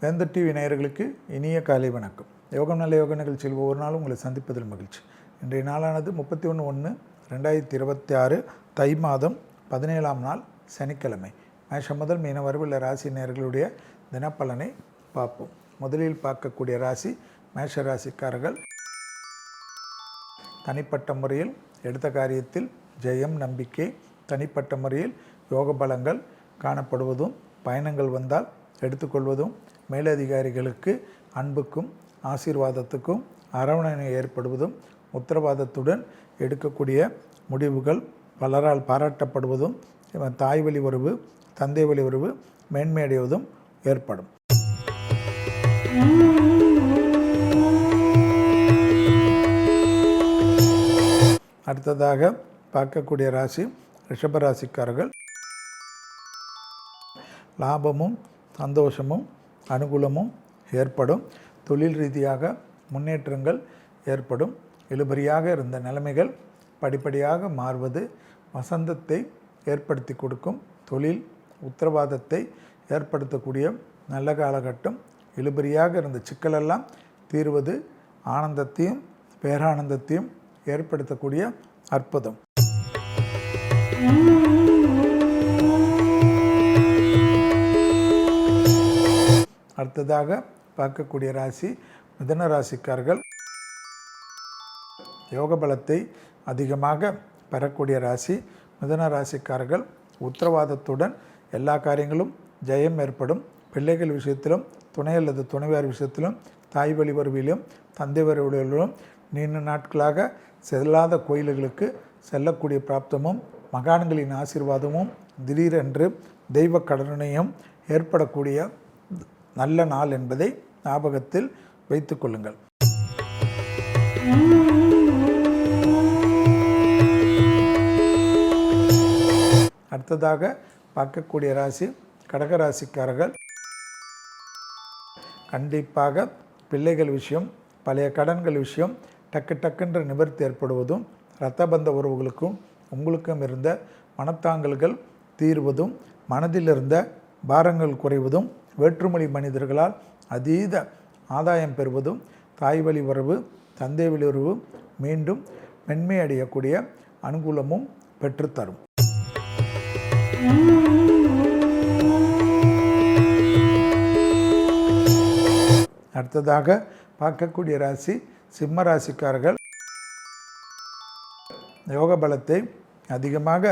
வேந்தர் டிவி நேயர்களுக்கு இனிய காலை வணக்கம். யோகம் நல்ல யோக நிகழ்ச்சியில் ஒவ்வொரு நாளும் உங்களை சந்திப்பதில் மகிழ்ச்சி. இன்றைய நாளானது 31/1/2026 தை மாதம் 17ஆம் நாள் சனிக்கிழமை. மேஷம் முதல் மீன வரையுள்ள ராசி நேயர்களுடைய தினப்பலனை பார்ப்போம். முதலில் பார்க்கக்கூடிய ராசி மேஷ ராசிக்காரர்கள். தனிப்பட்ட முறையில் எடுத்த காரியத்தில் ஜெயம், நம்பிக்கை, தனிப்பட்ட முறையில் யோக பலங்கள் காணப்படுவதும், பயணங்கள் வந்தால் எடுத்துக்கொள்வதும், மேலதிகாரிகளுக்கு அன்புக்கும் ஆசீர்வாதத்துக்கும் அரவணை ஏற்படுவதும், உத்தரவாதத்துடன் எடுக்கக்கூடிய முடிவுகள் பலரால் பாராட்டப்படுவதும், தாய் வழி உறவு, தந்தை வழி உறவு மேன்மையடைவதும் ஏற்படும். அடுத்ததாக பார்க்கக்கூடிய ராசி ரிஷபராசிக்காரர்கள். லாபமும் சந்தோஷமும் அனுகூலமும் ஏற்படும். தொழில் ரீதியாக முன்னேற்றங்கள் ஏற்படும். இழுபறியாக இருந்த நிலைமைகள் படிப்படியாக மாறுவது வசந்தத்தை ஏற்படுத்தி கொடுக்கும். தொழில் உத்தரவாதத்தை ஏற்படுத்தக்கூடிய நல்ல காலகட்டம். இழுபறியாக இருந்த சிக்கலெல்லாம் தீர்வது ஆனந்தத்தையும் பேரானந்தத்தையும் ஏற்படுத்தக்கூடிய அற்புதம். அடுத்ததாக பார்க்கக்கூடிய ராசி மிதுன ராசிக்காரர்கள். யோக பலத்தை அதிகமாக பெறக்கூடிய ராசி மிதுன ராசிக்காரர்கள். உத்தரவாதத்துடன் எல்லா காரியங்களும் ஜெயம் ஏற்படும். பிள்ளைகள் விஷயத்திலும், துணை அல்லது துணைவியார் விஷயத்திலும், தாய் வழி உறவிலும், தந்தை வழி உறவிலும், நீண்ட நாட்களாக செல்லாத கோயில்களுக்கு செல்லக்கூடிய பிராப்தமும், மகான்களின் ஆசீர்வாதமும், திடீரென்று தெய்வ கருணையும் ஏற்படக்கூடிய நல்ல நாள் என்பதை ஞாபகத்தில் வைத்துக் கொள்ளுங்கள். அடுத்ததாக பார்க்கக்கூடிய ராசி கடகராசிக்காரர்கள். கண்டிப்பாக பிள்ளைகள் விஷயம், பழைய கடன்கள் விஷயம் டக்குன்ற நிவர்த்தி ஏற்படுவதும், இரத்த பந்த உறவுகளுக்கும் உங்களுக்கும் இருந்த மனத்தாங்கல்கள் தீர்வதும், மனதில் இருந்த பாரங்கள் குறைவதும், வேற்றுமொழி மனிதர்களால் அதீத ஆதாயம் பெறுவதும், தாய் வழி உறவு, தந்தை வழி உறவு மீண்டும் மென்மை அடையக்கூடிய அனுகூலமும் பெற்றுத்தரும். அடுத்ததாக பார்க்கக்கூடிய ராசி சிம்ம ராசிக்காரர்கள். யோக பலத்தை அதிகமாக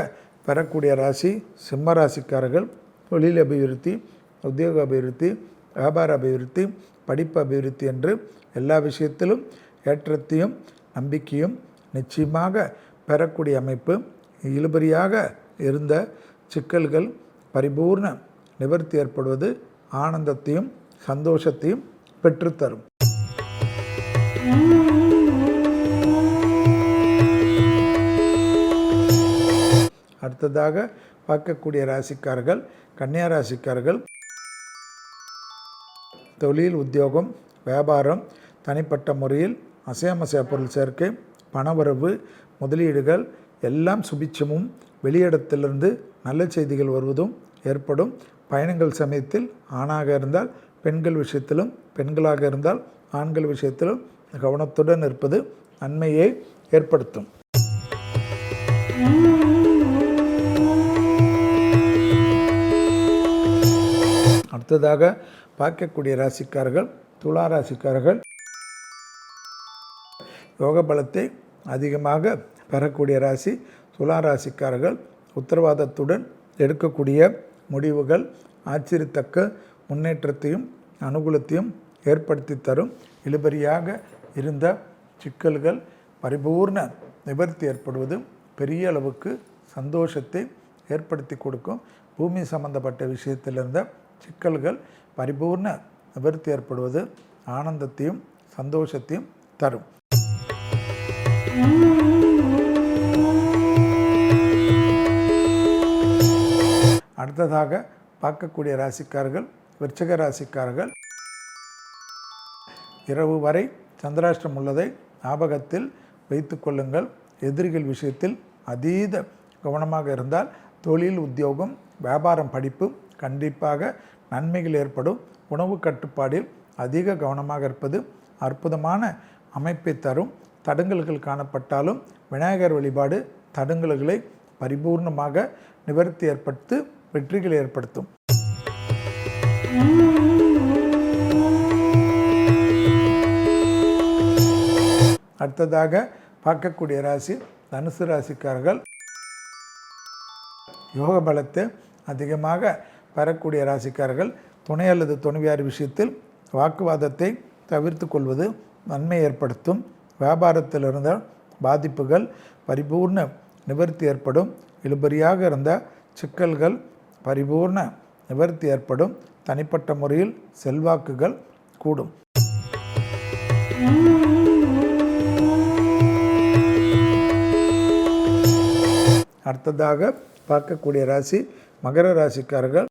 பெறக்கூடிய ராசி சிம்ம ராசிக்காரர்கள். தொழில் அபிவிருத்தி, உத்தியோக அபிவிருத்தி, வியாபார அபிவிருத்தி, படிப்பு அபிவிருத்தி என்று எல்லா விஷயத்திலும் ஏற்றத்தையும் நம்பிக்கையும் நிச்சயமாக பெறக்கூடிய அமைப்பு. இழுபறியாக இருந்த சிக்கல்கள் பரிபூர்ண நிவர்த்தி ஏற்படுவது ஆனந்தத்தையும் சந்தோஷத்தையும் பெற்றுத்தரும். அடுத்ததாக பார்க்கக்கூடிய ராசிக்காரர்கள் கன்னியா ராசிக்காரர்கள். தொழில், உத்தியோகம், வியாபாரம், தனிப்பட்ட முறையில் அசையாமசையா பொருள் சேர்க்கை, பணவரவு, முதலீடுகள் எல்லாம் சுபிட்சமும், வெளியிடத்திலிருந்து நல்ல செய்திகள் வருவதும் ஏற்படும். பயணங்கள் சமயத்தில் ஆணாக இருந்தால் பெண்கள் விஷயத்திலும், பெண்களாக இருந்தால் ஆண்கள் விஷயத்திலும் கவனத்துடன் இருப்பது நன்மையை ஏற்படுத்தும். அடுத்ததாக பார்க்கக்கூடிய ராசிக்காரர்கள் துலா ராசிக்காரர்கள். யோக பலத்தை அதிகமாக பெறக்கூடிய ராசி துலா ராசிக்காரர்கள். உத்தரவாதத்துடன் எடுக்கக்கூடிய முடிவுகள் ஆச்சரியத்தக்க முன்னேற்றத்தையும் அனுகூலத்தையும் ஏற்படுத்தி தரும். இழுபறியாக இருந்த சிக்கல்கள் பரிபூர்ண நிவர்த்தி ஏற்படுவது பெரிய அளவுக்கு சந்தோஷத்தை ஏற்படுத்தி கொடுக்கும். பூமி சம்பந்தப்பட்ட விஷயத்தில் இருந்த சிக்கல்கள் பரிபூர்ண நிவர்த்தி ஏற்படுவது ஆனந்தத்தையும் சந்தோஷத்தையும் தரும். அடுத்ததாக பார்க்கக்கூடிய ராசிக்காரர்கள் விருச்சிக ராசிக்காரர்கள். இரவு வரை சந்திராஷ்டிரம் உள்ளதை ஞாபகத்தில் வைத்து கொள்ளுங்கள். எதிரிகள் விஷயத்தில் அதீத கவனமாக இருந்தால் தொழில், உத்தியோகம், வியாபாரம், படிப்பு கண்டிப்பாக நன்மைகள் ஏற்படும். உணவு கட்டுப்பாடில் அதிக கவனமாக இருப்பது அற்புதமான அமைப்பை தரும். தடங்கல்கள் காணப்பட்டாலும் விநாயகர் வழிபாடு தடங்கல்களை பரிபூர்ணமாக நிவர்த்தி ஏற்படுத்தி வெற்றிகளை ஏற்படுத்தும். அடுத்ததாக பார்க்கக்கூடிய ராசி தனுசு ராசிக்காரர்கள். யோக பலத்தை அதிகமாக பெறக்கூடிய ராசிக்காரர்கள். துணை அல்லது துணைவியார் விஷயத்தில் வாக்குவாதத்தை தவிர்த்து கொள்வது நன்மை ஏற்படுத்தும். வியாபாரத்தில் இருந்த பாதிப்புகள் பரிபூர்ண நிவர்த்தி ஏற்படும். இழுபறியாக இருந்த சிக்கல்கள் பரிபூர்ண நிவர்த்தி ஏற்படும். தனிப்பட்ட முறையில் செல்வாக்குகள் கூடும். அடுத்ததாக பார்க்கக்கூடிய ராசி மகர ராசிக்காரர்கள்.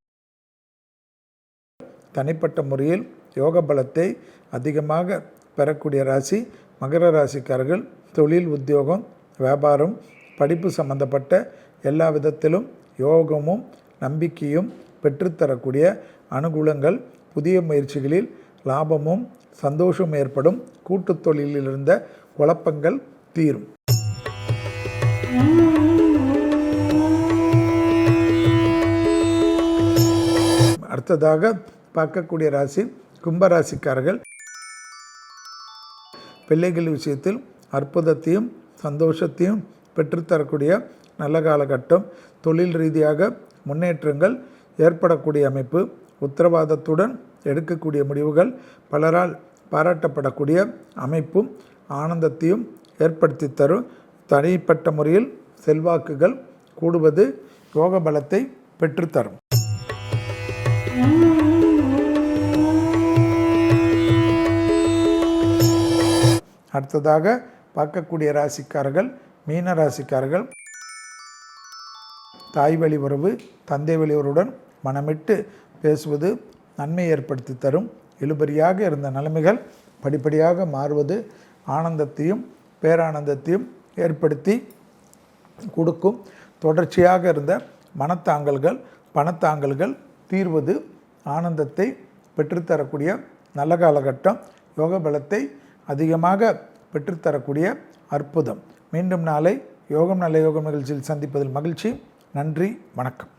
தனிப்பட்ட முறையில் யோக பலத்தை அதிகமாக பெறக்கூடிய ராசி மகர ராசிக்காரர்கள். தொழில், உத்தியோகம், வியாபாரம், படிப்பு சம்பந்தப்பட்ட எல்லா விதத்திலும் யோகமும் நம்பிக்கையும் பெற்றுத்தரக்கூடிய அனுகூலங்கள். புதிய முயற்சிகளில் லாபமும் சந்தோஷம் ஏற்படும். கூட்டுத் தொழிலில் இருந்த குழப்பங்கள் தீரும். அடுத்ததாக பார்க்கக்கூடிய ராசி கும்பராசிக்காரர்கள். பிள்ளைகள் விஷயத்தில் அற்புதத்தையும் சந்தோஷத்தையும் பெற்றுத்தரக்கூடிய நல்ல காலகட்டம். தொழில் ரீதியாக முன்னேற்றங்கள் ஏற்படக்கூடிய அமைப்பு. உத்தரவாதத்துடன் எடுக்கக்கூடிய முடிவுகள் பலரால் பாராட்டப்படக்கூடிய அமைப்பும் ஆனந்தத்தையும் ஏற்படுத்தி தரும். தனிப்பட்ட முறையில் செல்வாக்குகள் கூடுவது யோக பலத்தை பெற்றுத்தரும். அடுத்ததாக பார்க்கக்கூடிய ராசிக்காரர்கள் மீன ராசிக்காரர்கள். தாய் வழி உறவு, தந்தை வழி உறவுடன் மனமிட்டு பேசுவது நன்மை ஏற்படுத்தி தரும். இழுபறியாக இருந்த நிலைமைகள் படிப்படியாக மாறுவது ஆனந்தத்தையும் பேரானந்தத்தையும் ஏற்படுத்தி கொடுக்கும். தொடர்ச்சியாக இருந்த மனத்தாங்கல்கள், பணத்தாங்கல்கள் தீர்வது ஆனந்தத்தை பெற்றுத்தரக்கூடிய நல்ல காலகட்டம். யோக பலத்தை அதிகமாக பெற்றுத்தரக்கூடிய அற்புதம். மீண்டும் நாளை யோகம் நல்ல யோகம் நிகழ்ச்சியில் சந்திப்பதில் மகிழ்ச்சி. நன்றி, வணக்கம்.